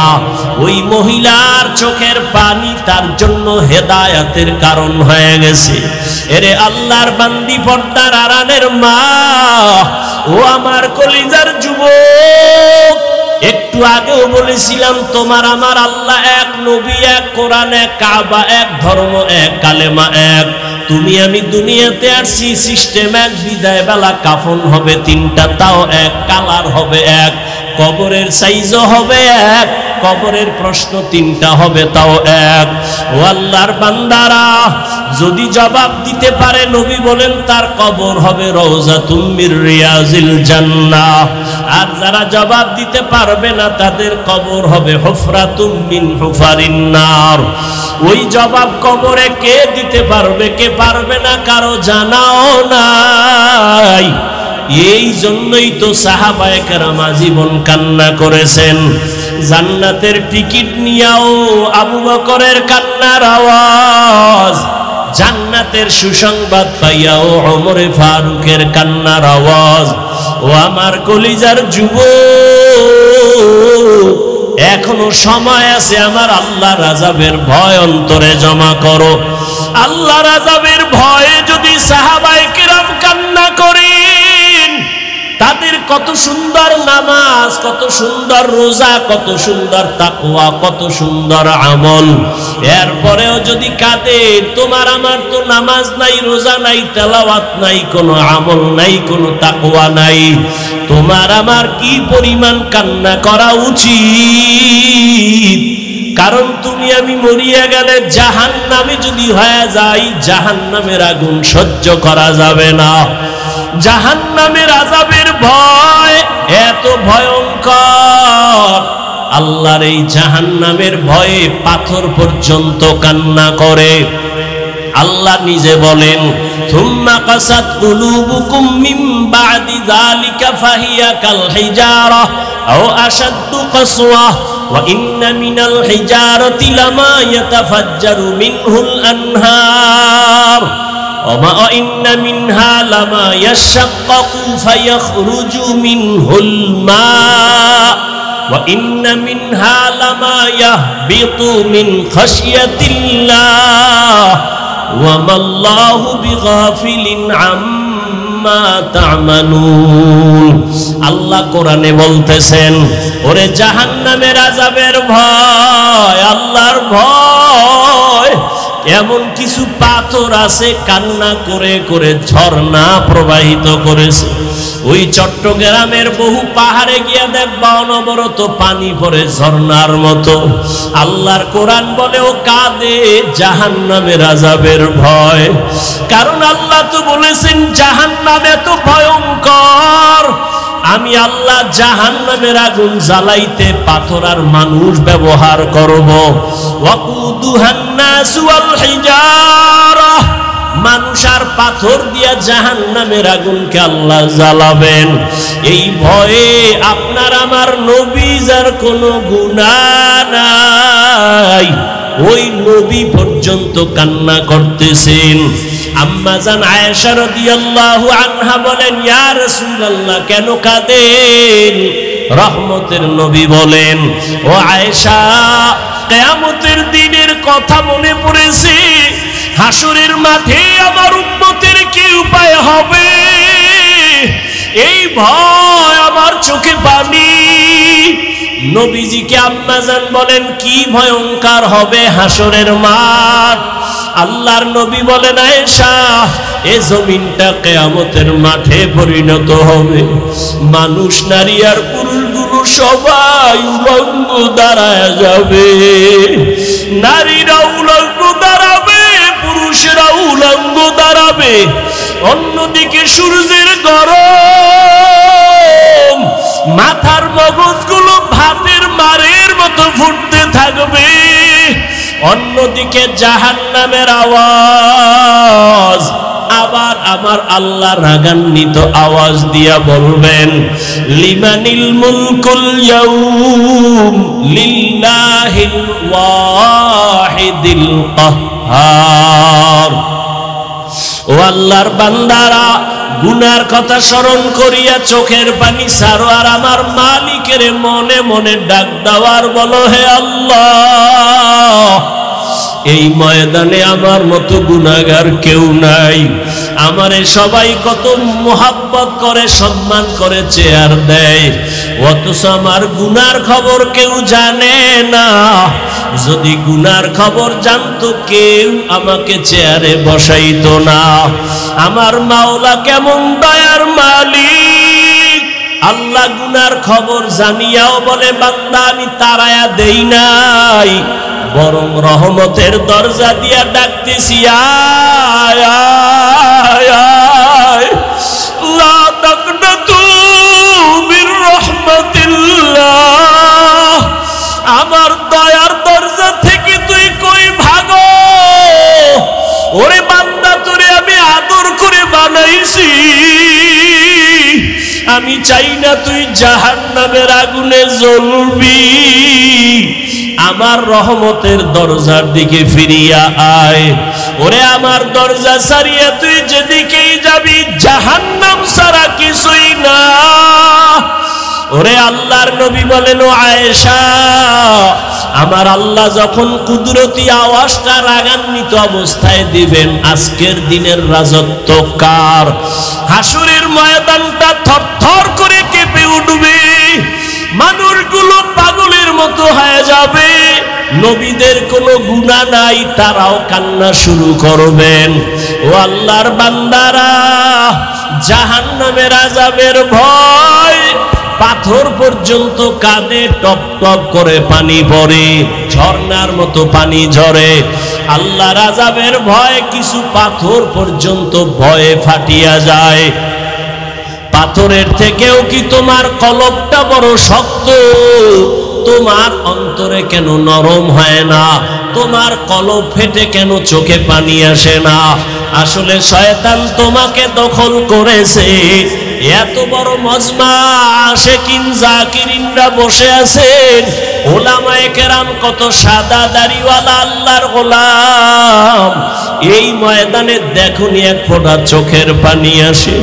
ওই মহিলার চোখের পানি তার জন্য হেদায়েতের কারণ হয়ে গেছে। এরে আল্লাহর বান্দি, পর্দার আড়ালের মা, ও আমার কলিজার যুবক, একটু আগেও বলেছিলাম তোমার আমার আল্লাহ এক, নবী এক, কোরআন এক, কাবা এক, ধর্ম এক, কালেমা এক। তুমি আমি দুনিয়াতে আসছি সিস্টেম এক, বিদায় বেলা কাফন হবে তিনটা, তাও এক, কালার হবে এক, কবরের সাইজও হবে এক, কবরের প্রশ্ন তিনটা হবে তাও এক। ও আল্লাহর বান্দারা, যদি জবাব দিতে পারে নবী বলেন তার কবর হবে রওজাতুম মির রিয়াজিল জান্নাহ। আর যারা জবাব দিতে পারবে না তাদের কবর হবে হুফরাতুম মিন হুফারিন নার। ওই জবাব কবরে কে দিতে পারবে, কে পারবে না, কারো জানাও নাই। এই জন্যই তো সাহাবায়ে কেরাম জীবন কান্না করেছেন। জান্নাতের টিকিট নিয়াও আবু বকরের কান্নার আওয়াজ, জান্নাতের সুসংবাদ পাইয়াও ওমরে ফারুকের কান্নার আওয়াজ। ও আমার কলিজার যুবক, এখনো সময় আছে, আমার আল্লাহর আযাবের ভয় অন্তরে জমা করো। আল্লাহর আযাবের ভয়ে যদি সাহাবায়ে কেরাম কান্না করেন, তাদের কত সুন্দর নামাজ, কত সুন্দর রোজা, কত সুন্দর তাকওয়া, কত সুন্দর আমল, এরপরেও যদি কাঁদে, তোমার আমার তো নামাজ নাই, রোজা নাই, তেলাওয়াত নাই, কোনো আমল নাই, কোনো তাকওয়া নাই, তোমার আমার কি পরিমাণ কান্না করা উচিত? কারণ তুমি আমি মরিয়া গেলে জাহান্নামে যদি হয়ে যাই, জাহান্নামের আগুন সহ্য করা যাবে না। জাহান্নামের আযাবের ভয় এত ভয়ঙ্কর, আল্লাহর এই জাহান্নামের ভয়ে পাথর পর্যন্ত কান্না করে। আল্লাহ নিজে বলেন থুম্মা কাসাত কুলুবুকুম মিন বাদি যালিকা ফাহিয়া কাল হিজারাহ আও আশাদ্দু কাসওয়া ওয়া ইন্না মিনাল হিজারাতি লামা ইয়াতাফাজ্জারু মিনহুল আনহার ওয়া ইন্না মিনহা লামা ইয়াশাক্কাকু ফায়াখরুজু মিনহুল মা ওয়া ইন্না মিনহা লামা ইয়াহবিতু মিন খাশিয়াতিল্লাহ ওয়া মাল্লাহু বিগাফিলিন আম্মা তা'মালুন। আল্লাহ কোরআনে বলতেছেন, ওরে জাহান্নামের আযাবের ভয়, আল্লাহর ভয়, এমন কিছু পাথর আছে কান্না করে করে ঝর্ণা প্রবাহিত করেছে। ওই চট্টগ্রামের বহু পাহাড়ে গিয়া দেখবা অনবরত পানি পড়ে ঝর্ণার মতো। আল্লাহর কোরআন বলে ও কাঁদে জাহান্নামের আযাবের ভয়। কারণ আল্লাহ তো বলেছেন জাহান্নাম এত ভয়ঙ্কর, আমি আল্লাহ জাহান্নামের আগুন জ্বালাইতে পাথর আর মানুষ ব্যবহার করব। ওয়াকুদুহান নাসু ওয়াল হিজারা, মানুষ আর পাথর দিয়া জাহান্নামের আগুনকে আল্লাহ জ্বালাবেন। এই ভয়ে আপনার আমার নবী যার কোনো গুনাহ নাই ওই নবী পর্যন্ত কান্না করতেছেন। আম্মা জান আয়েশা রাদিয়াল্লাহু আনহা বলেন, ইয়া রাসূলুল্লাহ কেন কাঁদেন? রহমতের নবী বলেন, ও আয়েশা, কিয়ামতের দিনের কথা মনে পড়েছে। হাসরের মাঠে আমার উম্মতের কি উপায় হবে, এই ভয় আমার চোখে পানি। নবীজিকে আম্মা জান বলেন, কি ভয়ঙ্কর হবে হাসরের মাঠ? আল্লাহর নবী বলেন, আয়েশা, এ জমিনটা কিয়ামতের মাঠে পরিণত হবে। মানুষ নারী আর পুরুষগুলো সবাই উলঙ্গ দাঁড়ায় যাবে। নারীরা উলঙ্গ দাঁড়াবে, পুরুষেরা উলঙ্গ দাঁড়াবে। অন্যদিকে সূর্যের গরম, মাথার মগজগুলো ভাতের মারের মতো ফুটতে থাকবে। অন্যদিকে জাহান্নামের আওয়াজ। আবার আমার আল্লাহ রাগান্বিত আওয়াজ দিয়া বলবেন, লিমানিল মুলকুল ইয়াউম লিল্লাহিল ওয়াহিদিল কাহ্হার। ও আল্লাহর বান্দারা, গুনার কথা স্মরণ করিয়া চোখের পানি ছাড়ো আর আমার মালিকের মনে মনে ডাক দেওয়ার বলো, হে আল্লাহ, এই ময়দানে আমার মতো গুনাহগার কেউ নাই। আমারে সবাই কত মোহাব্বত করে, সম্মান করে, চেয়ার দেয়, অথচ আমার গুনার খবর কেউ জানে না। যদি গুনার খবর জানতো কেউ আমাকে চেয়ারে বসাইতো না। আমার মাওলা কেমন দয়ার মালিক! আল্লাহ গুনার খবর জানিয়াও বলে, বান্দা আমি তাড়ায়া দেই নাই, বরং রহমতের দরজা দিয়া ডাকতেছি, আয় আয় আয়, লা তাকনাতু মির রাহমাতিল্লাহ। আমার দয়ার দরজা থেকে তুই কই ভাগো? ওরে বান্দা, তোরে আমি আদর করে বানাইছি, আমি চাই না তুই জাহান্নামের আগুনে জ্বলবি। আমার রহমতের দরজার দিকে ফিরিয়া আয়। ওরে আমার দরজা ছাড়িয়া তুই যেদিকেই যাবি জাহান্নাম ছাড়া কিছুই না। ওরে আল্লাহর নবী বলেন, ও আয়েশা, আমার আল্লাহ যখন কুদরতি আওয়াজটা রাগান্বিত অবস্থায় দিবেন, আজকের দিনের রাজত্ব কার? হাসরের ময়দানটা থরথর করে কেঁপে উঠবে, মানুষগুলো পাগলের মতো হয়ে যাবে। নবীদের কোনো গুনাহ নাই, তারাও কান্না শুরু করবেন। ও আল্লাহর বান্দারা, জাহান্নামের আযাবের ভয় পাথর পর্যন্ত কাঁদে, টপ টপ করে পানি পড়ে, ঝর্ণার মতো পানি ঝরে। আল্লাহর আযাবের ভয় কিছু পাথর পর্যন্ত ভয়ে ফাটিয়া যায়। পাথরের থেকেও কি তোমার কলবটা বড় শক্ত? তোমার অন্তরে কেন নরম হয় না? তোমার কলব ফেটে কেন চোখে পানি আসে না? আসলে শয়তান তোমাকে দখল করেছে। এত বড় মজমা আশিকিন জাকিরিনরা বসে আছেন, ওলামায়ে কেরাম কত সাদা দাড়িওয়ালা আল্লাহর গোলাম। এই ময়দানে দেখুনি এক ফোঁটা চোখের পানি আসে।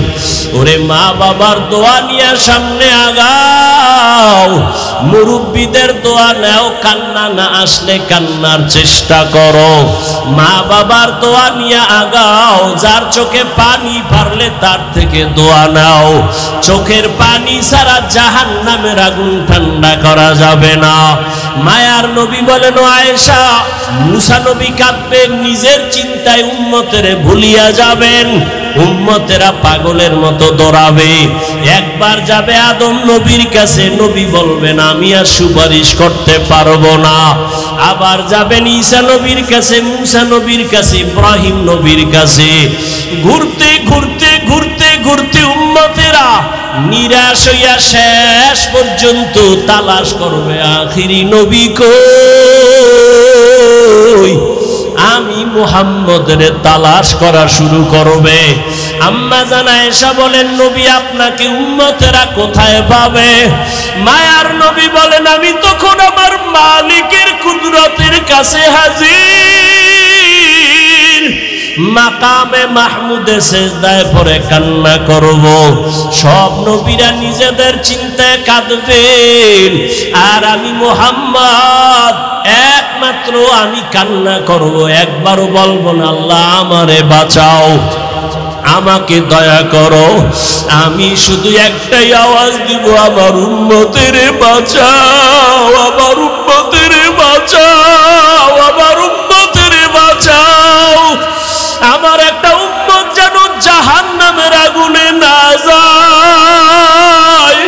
ওরে মা বাবার দোয়া নিয়ে সামনে আগাও, মুরব্বীদের দোয়া নাও, কান্না না আসলে কান্নার চেষ্টা করো। মা বাবার দোয়া নিয়ে আগাও, যার চোখে পানি পারলে তার থেকে দোয়া নাও। চোখের পানি ছাড়া জাহান্নামের আগুন ঠান্ডা করা যাবে না। মায়ার নবী বলেন, ও আয়েশা, মুসা নবী কাঁদবেন, নিজের চিন্তায় উম্মতের ভুলিয়া যাবেন। উম্মতেরা পাগলের মতো দৌড়াবে। একবার যাবে আদম নবীর কাছে, নবী বলবেন আমি আর সুপারিশ করতে পারবো না। আবার যাবেন ঈসা নবীর কাছে, মুসা নবীর কাছে, ইব্রাহিম নবীর কাছে। ঘুরতে ঘুরতে ঘুরতে ঘুরতে উম্মতেরা নিরাশ হইয়া শেষ পর্যন্ত তালাশ করবে আখিরি নবী কই, আমি মুহাম্মদের তালাশ করা শুরু করবে। আম্মা জান আয়েশা বলেন, নবী আপনাকে উম্মতেরা কোথায় পাবে? মায়ার নবী বলেন, আমি তখন আমার মালিকের কুদরতের কাছে হাজির, মাকামে মাহমুদে সেজদায় পড়ে কান্না করব। সব নবীরা নিজেদের চিন্তায় কাঁদবেন, আর আমি মুহাম্মদ একমাত্র আমি কান্না করব, একবারও বলবো না আল্লাহ আমারে বাঁচাও, আমাকে দয়া করো। আমি শুধু একটাই আওয়াজ দিব, আমার উম্মতের বাঁচাও, আমার উম্মতের বাঁচাও, আমার উম্মতের বাঁচাও। আমার একটা উম্মত যেন জাহান্নামের আগুনে না যায়।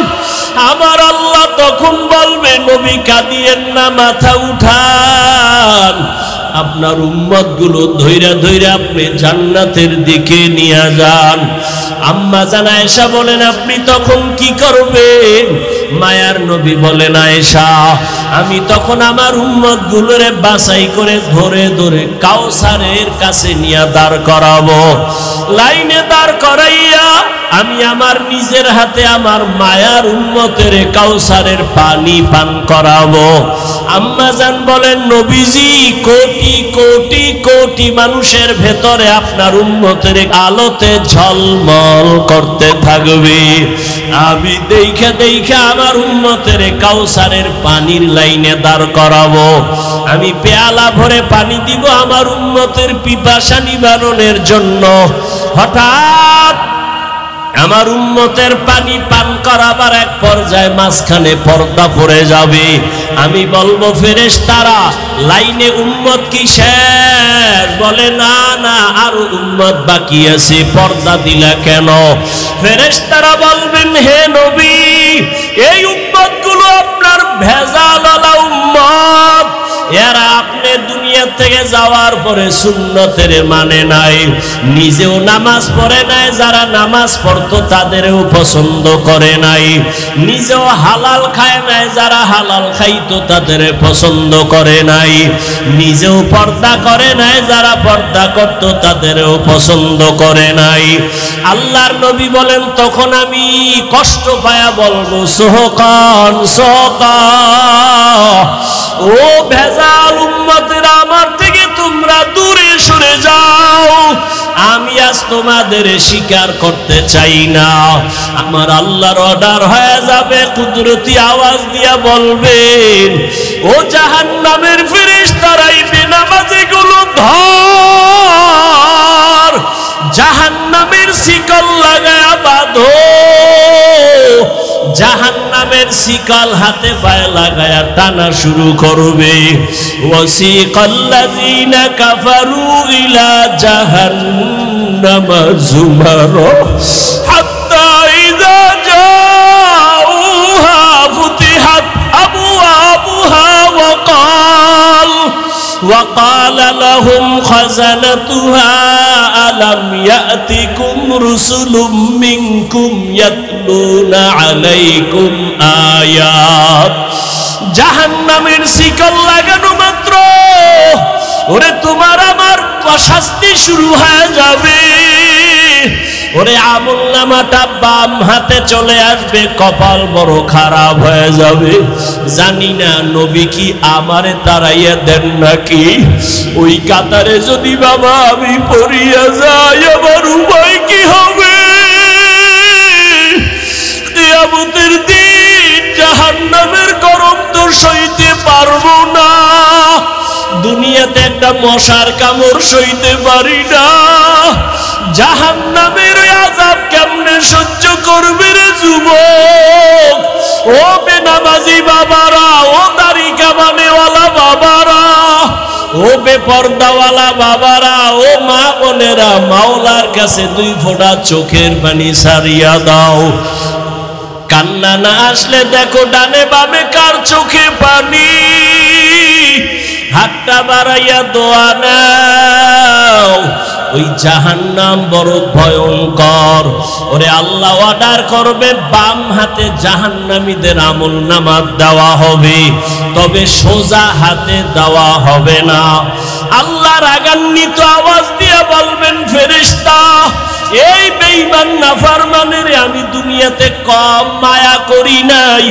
আমার আল্লাহ তখন বলবে, নবী কাঁদিয়েন না, মাথা উঠান, আপনার উম্মত গুলো ধৈরা ধৈরা আপনি জান্নাতের দিকে নিয়ে যান। আম্মা জান আয়েশা বলেন, আপনি তখন কি করবেন? মায়ার নবী বলেন, আয়েশা আমি তখন আমার উম্মত গুলোরে বাছাই করে ধরে ধরে কাউসারের কাছে নিয়ে দাঁড় করাবো। লাইনে দাঁড় করাইয়া আমি আমার নিজের হাতে আমার মায়ার উম্মতের কাউসারের পানি পান করাবো। আম্মা জান বলেন, নবীজি কোটি কোটি কোটি মানুষের ভেতরে আপনার উম্মতের আলোতে ঝলমল করতে থাকবে। আমি দেখে দেখে আমার উম্মতের কাউসারের পানির লাইনে দাঁড় করাবো। আমি পেয়ালা ভরে পানি দিব আমার উম্মতের পিপাসা নিবারণের জন্য। হঠাৎ আমার উম্মতের পানি পান করাবার এক পর্যায়ে মাঝখানে পর্দা পড়ে যাবে। আমি বলবো, ফেরেশতারা লাইনে উম্মত কি শেষ? বলে, না না, আরো উম্মত বাকি আছে, পর্দা দিলা কেন? ফেরেশতারা বলবেন, হে নবী, এই উম্মত গুলো আপনার ভেজালওয়ালা উম্মত, এরা আপনি দুনিয়া থেকে যাওয়ার পরে সুন্নতের মানে নাই, নিজেও নামাজ পড়ে নাই, যারা নামাজ পড়তো তাদেরও পছন্দ করে নাই, নিজেও হালাল খায় নাই, যারা হালাল খাইতো তাদের পছন্দ করে নাই, নিজেও পর্দা করে নাই, যারা পর্দা করতো তাদেরও পছন্দ করে নাই। আল্লাহর নবী বলেন, তখন আমি কষ্ট পায়া বলবো, সোহকান সোহকা, ও ভেজাল উম্মতেরা, আমার থেকে তোমরা দূরে সরে যাও, আমি আজ তোমাদের স্বীকার করতে চাই না। আমার আল্লাহর অর্ডার হয়ে যাবে, কুদরতি আওয়াজ দিয়া বলবেন, ও জাহান্নামের ফেরেশতারা, বেনামাজি গুলো ধর, জাহান্নামের শিকল লাগায়া বাঁধো। জাহান্নামের শিকল হাতে পায়ে লাগায়া টানা শুরু করবে। ওয়াসিকাল্লাযীনা কাফারু ইলা জাহান্নামা যুমারা হাত্তা ইযা জাউহা ফুতিহাত আবওয়াবুহা وقال لهم خزنتها ألم يأتكم رسل منكم يتلون عليكم آيات। জাহান্নামের শিকল লাগানো মাত্র ওরে তোমার আমার শাস্তি শুরু হয়ে যাবে। ওরে আমলনামাটা বাম হাতে চলে আসবে, কপাল বড় খারাপ হয়ে যাবে। জানি না নবী কি আমারে তাড়াইয়া দেন নাকি। ওই কাতারে যদি বাবা আমি পড়িয়া যাই, আমার উপায় কি হবে? কিয়ামতের দিন জাহান্নামের গরম তো সইতে পারবো না। দুনিয়াতে একটা মশার কামড় সইতে পারি না, জাহান্নামের আযাব কেমনে সহ্য করবে রে যুবক? ও বেনামাজি বাবারা, ও দাড়ি কামানেওয়ালা বাবারা, ও বেপরদাওয়ালা বাবারা, ও মা বোনেরা, মাওলার কাছে দুই ফোঁটা চোখের পানি সারিয়া দাও। কান্না না আসলে দেখো ডানে বামে কার চোখে পানি। হাতটা বাড়াইয়া দোয়া নাও। ওই জাহান্নাম বড় ভয়ঙ্কর। ওরে আল্লাহ অর্ডার করবে, বাম হাতে জাহান্নামীদের আমলনামা দেওয়া হবে, তবে সোজা হাতে দেওয়া হবে না। আল্লাহ রাগান্বিত আওয়াজ দিয়ে বলবেন, ফেরেশতা এই বেঈমান নাফরমানের আমি দুনিয়াতে কম মায়া করি নাই।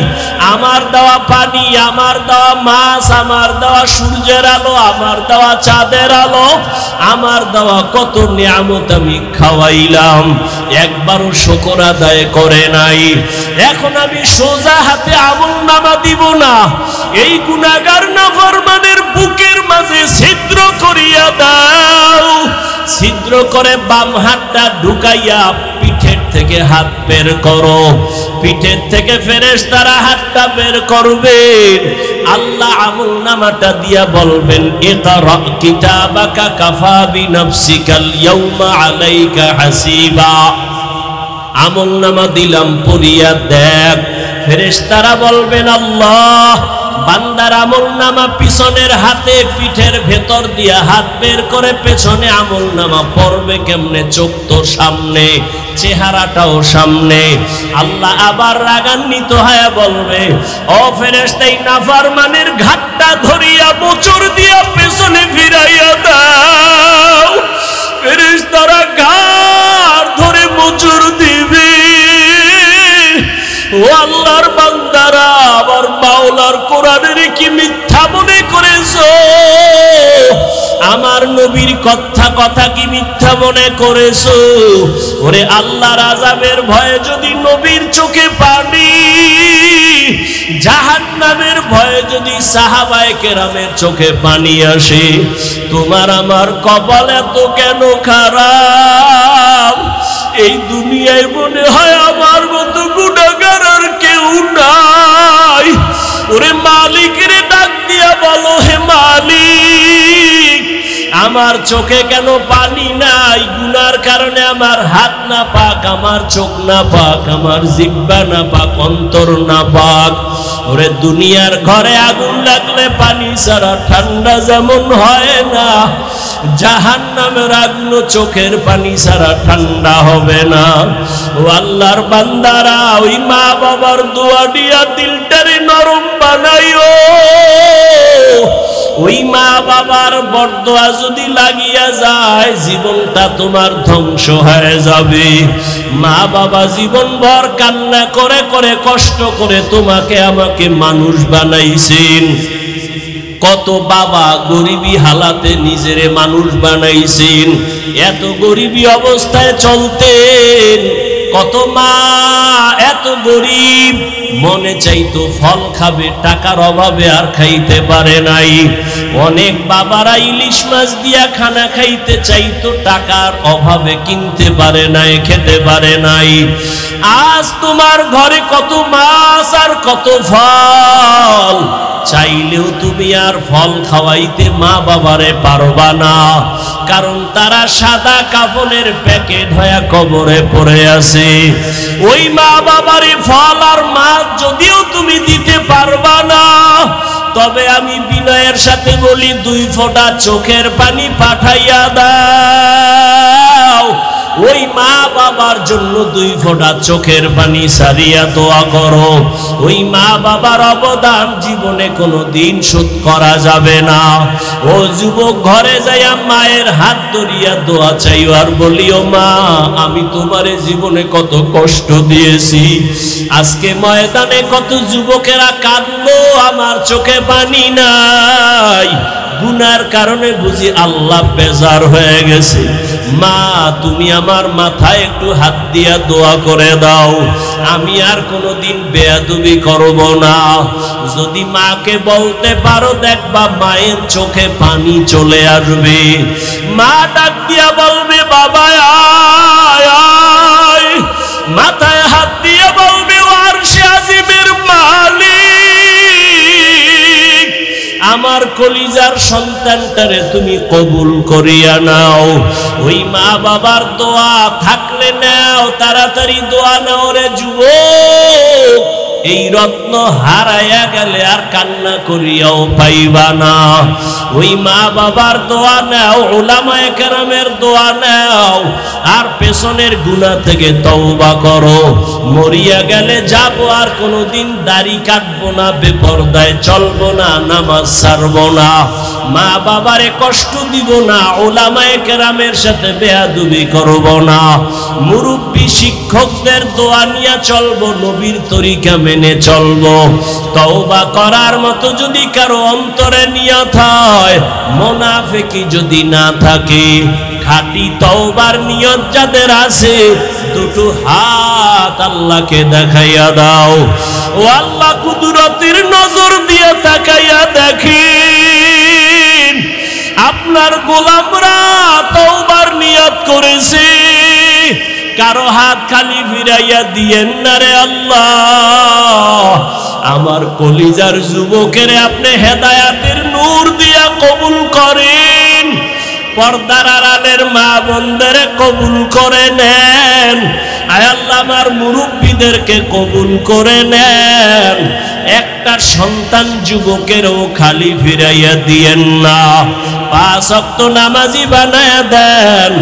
আমার দেওয়া পানি, আমার দেওয়া মাছ, আমার দেওয়া সূর্যের আলো, আমার দেওয়া চাঁদের আলো, আমার দেওয়া কত নিয়ামত আমি খাওয়াইলাম, একবারও শুকর আদায় করে নাই। এখন আমি সোজা হাতে আমলনামা দিব না, এই গুনাহগার নাফরমানের বুকের মাঝে ছিদ্র করিয়া দাও। ছিদ্র করে বাম হাতটা ঢুকাইয়া পিঠের থেকে হাত বের করো। পিঠের থেকে ফেরেশতারা হাতটা বের করবেন। আল্লাহ আমলনামাটা দিয়া বলবেন, ইকরা কিতাবাকা কাফা বিনাফসিকাল ইয়াউমা আলাইকা হাসিবা। আমলনামা দিলাম, পড়িয়া দেখ। ফেরেশতারা বলবেন, আল্লাহ বান্দার আমলনামা পিছনের হাতে পিঠের ভেতর দিয়া হাত বের করে পেছনে আমলনামা পড়বে কেমনে? চোখ তো সামনে, চেহারাটাও সামনে। আল্লাহ আবার রাগান্বিত হয়ে বলবে, ও ফেরেশতা এই নাফরমানের ঘাটটা ধরিয়া মোচড় দিয়া পেছনে ফিরাইয়া দাও। ফেরেশতারা ঘাড় ধরে মোচড় দিবে। ও আল্লাহর বান্দারা, আমার মাওলার কোরআনের কি মিথ্যা মনে করেছো? আমার নবীর কথা কি মিথ্যা মনে করেছো? ওরে আল্লাহর আযাবের ভয়ে যদি নবীর চোখে পানি, জাহান্নামের ভয়ে যদি সাহাবায়ে কেরামের চোখে পানি আসে, তোমার আমার কপাল এত কেন খারাপ? এই দুনিয়ায় মনে হয় আমার মতো গুনাহগার আর কেউ নাই। ওরে মালিকের ডাক দিয়া বলো, হে মালিক আমার চোখে কেন পানি নাই? গুনার কারণে আমার হাত না পাক, আমার চোখ না পাক, আমার জিহ্বা না পাক, অন্তর না পাক। ওরে দুনিয়ার ঘরে আগুন লাগলে পানি ছাড়া ঠান্ডা যেমন হয় না, জাহান্নামের আগুন চোখের পানি ছাড়া ঠান্ডা হবে না। ও আল্লাহর বান্দারা, ওই মা বাবার দোয়া দিয়া দিলটারে নরম বানাইও। ওই মা বাবার বরদোয়া যদি লাগিয়া যায়, জীবনটা তোমার ধ্বংস হয়ে যাবে। মা বাবা জীবন ভর কান্না করে করে কষ্ট করে তোমাকে আমাকে মানুষ বানাইছেন। কত বাবা গরিবী হালাতে নিজেরে মানুষ বানাইছেন, এত গরিবী অবস্থায় চলতেন। কত মা এত গরিব, মনে চাইতো ফল খাবে, টাকার অভাবে আর খাইতে পারে নাই। অনেক বাবারা ইলিশ মাছ দিয়া খানা খাইতে চাইতো, টাকার অভাবে কিনতে পারে নাই, খেতে পারে নাই। আজ তোমার ঘরে কত মাছ আর কত ফল, চাইলেও তুমি আর ফল খাওয়াইতে মা বাবারে পারবা না, কারণ তারা সাদা কাফনের প্যাকেট হয়ে কবরে পড়ে আছে। ওই মা বাবারে ফল আর মাছ যদিও তুমি দিতে পারবা না, তবে আমি বিনয়ের সাথে বলি, 2 ফোঁটা চোখের পানি পাঠাইয়া দাও। ওই মা বাবার জন্য 2 ফোঁটা চোখের পানি সারিয়া দোয়া করো। ওই মা বাবার অবদান জীবনে কোনো দিন শোধ করা যাবে না। ও যুবক, ঘরে যাইয়া মায়ের হাত ধরিয়া দোয়া চাইও আর বলিও, মা আমি তোমারে জীবনে কত কষ্ট দিয়েছি। আজকে ময়দানে কত যুবকেরা কাঁদলো, আমার চোখে পানি নাই। গুনার কারণে বুঝি আল্লাহ বেজার হয়ে গেছে। মা তুমি আমার মাথায় একটু হাত দিয়া দোয়া করে দাও, আমি আর কোনোদিন বেয়াদবি করব না। যদি মাকে বলতে পারো, দেখবা মায়ের চোখে পানি চলে আসবে। মা ডাক দিয়া বলবে, বাবা আয় আয়। মাথায় হাত দিয়ে বলবে, আরশে আজিমের মালিক, আমার কলিজার সন্তানটারে তুমি কবুল করিয়া নাও। ওই মা বাবার দোয়া থাকলে নাও, তাড়াতাড়ি দোয়া নাও রে যুবক। এই রত্ন হারাইয়া গেলে আর কান্না করিয়াও পাইবা না। ওই মা বাবার দোয়া নাও, উলামায়ে কেরামের দোয়া নাও, আর পেছনের গুনাহ থেকে তওবা করো। মরিয়া গেলে যাব, আর কোনোদিন দাড়ি কাটবো না, বেপরদায় চলবো না, নামাজ ছাড়বো না, মা বাবারে কষ্ট দিব না, উলামায়ে কেরামের সাথে বেয়াদবি করব না, মুরব্বী শিক্ষকদের দোয়া নিয়ে চলবো, নবীর তরিকা মেনে চলবো। তওবা করার মতো যদি কারো অন্তরে নিয়ত হয়, মুনাফিকি যদি না থাকে, খাঁটি তওবার নিয়ত যাদের আছে, দুটো হাত আল্লাহকে দেখাইয়া দাও। ও আল্লাহ, কুদরতের নজর দিয়ে তাকাইয়া দেখেন, আপনার গোলামরা তওবার নিয়ত করেছে, কারো হাত খালি ফিরাইয়া দিয়েন না রে আল্লাহ। আমার কলিজার যুবকের আপনি হেদায়াতের নূর দিয়া কবুল করেন, পর্দার আড়ালের মা বোনদের কবুল করে নেন। আয় আল্লাহ, আমার মুরব্বীদেরকে কবুল করে নেন। একটা সন্তান যুবকেরও খালি ফিরাইয়া দিয়েন না, 5 ওয়াক্ত নামাজি বানায়া দেন।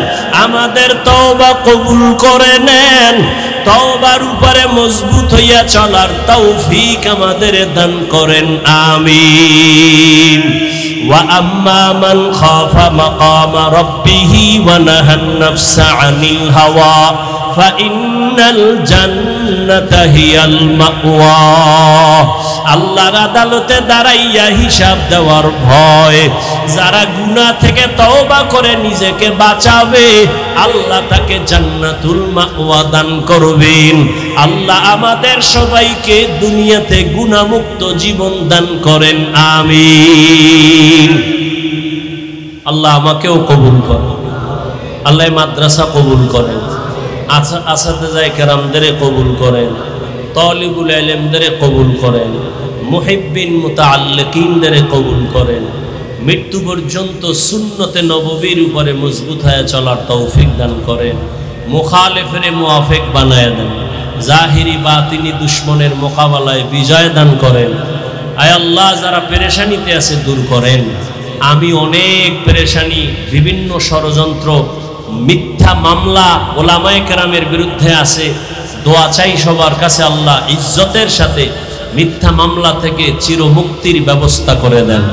আমাদের তওবা কবুল করে নেন, তওবার উপরে মজবুত হইয়া চলার তৌফিক আমাদের দান করেন, আমিন। ওয়া আম্মা মান খাফা মাকামা রাব্বিহি ওয়া নাহান নাফসা আনিল হাওয়া ফাইন্নাল জান্নাতা হিয়াল মাওয়া। আল্লাহর আদালতে দাঁড়াইয়া হিসাব দেওয়ার ভয়, যারা গুনাহ থেকে তওবা করে নিজেকে বাঁচাবে, আল্লাহ তাকে জান্নাতুল মাওয়া দান করবেন। আল্লাহ আমাদের সবাইকে দুনিয়াতে গুনাহমুক্ত জীবন দান করেন, আমিন। আল্লাহ আমাকেও কবুল করেন, আল্লাহ মাদ্রাসা কবুল করেন, আসাতেজায়ে কেরামদের কবুল করেন, তালিবুল ইলমদের কবুল করেন, মুহিব্বিন মুতাআল্লিকিনদের কবুল করেন। মৃত্যু পর্যন্ত সুন্নতে নববীর উপরে মজবুত হয়ে চলার তৌফিক দান করেন, মুখালিফের মুওয়াফিক বানায় দেন, জাহিরি বাতিনি দুশ্মনের মোকাবেলায় বিজয় দান করেন। আয় আল্লাহ, যারা পেরেশানিতে আছে দূর করেন। আমি অনেক পেরেশানি, বিভিন্ন ষড়যন্ত্র, মিথ্যা মামলা ওলামায়ে কেরামের বিরুদ্ধে আছে। দোয়া চাই সবার কাছে, আল্লাহ ইজ্জতের সাথে মিথ্যা মামলা থেকে চিরমুক্তির ব্যবস্থা করে দেন।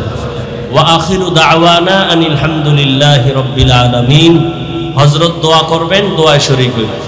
ওয়া আখিরু দাওয়ানা আনিল হামদুলিল্লাহি রাব্বিল আলামিন। হযরত দোয়া করবেন, দোয়ায় শরীক হইবেন।